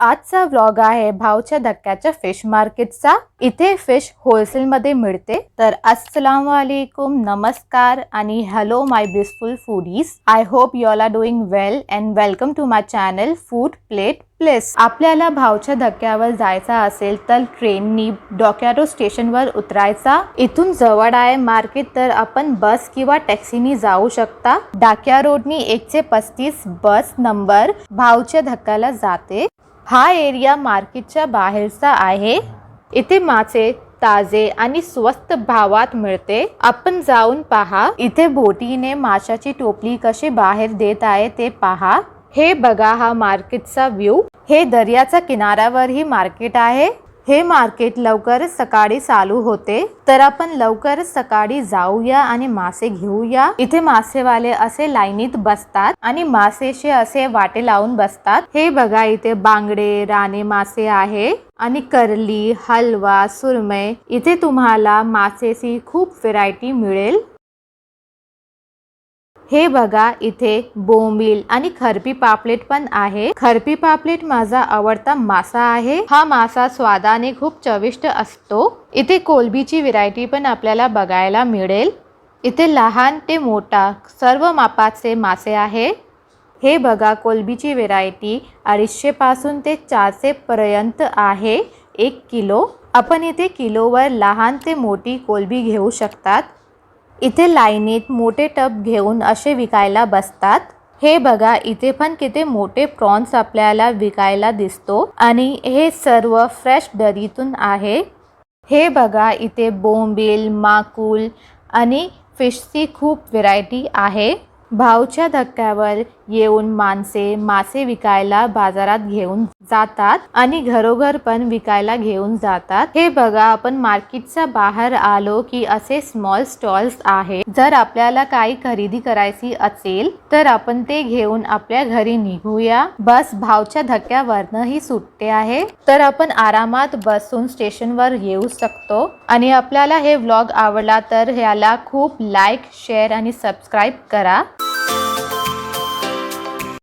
आजचा व्लॉग आहे भावच्या धक्क्याच्या फिश मार्केटचा। इथे फिश होलसेल मध्ये मिळते। तर अस्सलामु अलैकुम, नमस्कार आणि hello my blissful foodies. I hope you all are doing well and welcome to my channel Food Plate Place. आपल्याला भावच्या धक्क्यावर जायचा असेल तर ट्रेननी डॉक्यारो स्टेशनवर उतरायचा। इथून जवळ आहे मार्केट, तर आपण बस किंवा टॅक्सीनी जाऊ शकता। डाकिया रोडनी 135 बस नंबर भावच्या धक्क्याला जाते। हा एरिया मार्केटच्या बाहेरचा आहे। इथे मासे ताजे आणि स्वस्त भावात मिळते। आपण जाऊन पहा। इथे बोटीने माशाची टोपली कशी बाहेर देत आहे ते पहा। हे बघा, हा मार्केटचा व्ह्यू। हे दर्याच्या किनाऱ्यावर ही मार्केट आहे। हे मार्केट लवकरच सकाळी चालू होते, तर आपण लवकरच सकाळी जाऊया आणि मासे घेऊया। इथे मासेवाले असे लाईनीत बसतात आणि मासेशी असे वाटे लावून बसतात। हे बघा, इथे बांगडे, राणे मासे आहे आणि करली, हलवा, सुरमई। इथे तुम्हाला मासेची खूप व्हरायटी मिळेल। हे बघा, इथे बोंबील आणि खरपी पापलेट पण आहे। खरपी पापलेट माझा आवडता मासा आहे। हा मासा स्वादाने खूप चविष्ट असतो। इथे कोलंबीची व्हरायटी पण आपल्याला बघायला मिळेल। इथे लहान ते मोठा सर्व मापाचे मासे आहे। हे बघा, कोलंबीची व्हरायटी 250 पासून ते 400 पर्यंत आहे 1 किलो। आपण इथे किलोवर लहान ते मोठी कोलंबी घेऊ शकतात। इथे लाईनीत मोठे टब घेऊन असे विकायला बसतात। हे बघा, इथे पण किती मोठे प्रॉन्स आपल्याला विकायला दिसतो आणि हे सर्व फ्रेश दरीतून आहे। हे बघा, इथे बोंबील, माकुल आणि फिशची खूप व्हरायटी आहे। भावच्या धक्क्यावर येऊन मासे विकायला बाजारात घेऊन जातात आणि घरोघर पण विकायला घेऊन जातात। हे बघा, आपण मार्केटच्या बाहेर आलो की असे स्मॉल स्टॉल्स आहेत। जर आपल्याला काही खरेदी करायची असेल तर आपण ते घेऊन आपल्या घरी निघूया। बस भावच्या धक्क्यावरनही सुटते आहे, तर आपण आरामात बसून स्टेशनवर येऊ शकतो। आणि आपल्याला हे व्लॉग आवडला तर ह्याला खूप लाईक, शेअर आणि सबस्क्राईब करा।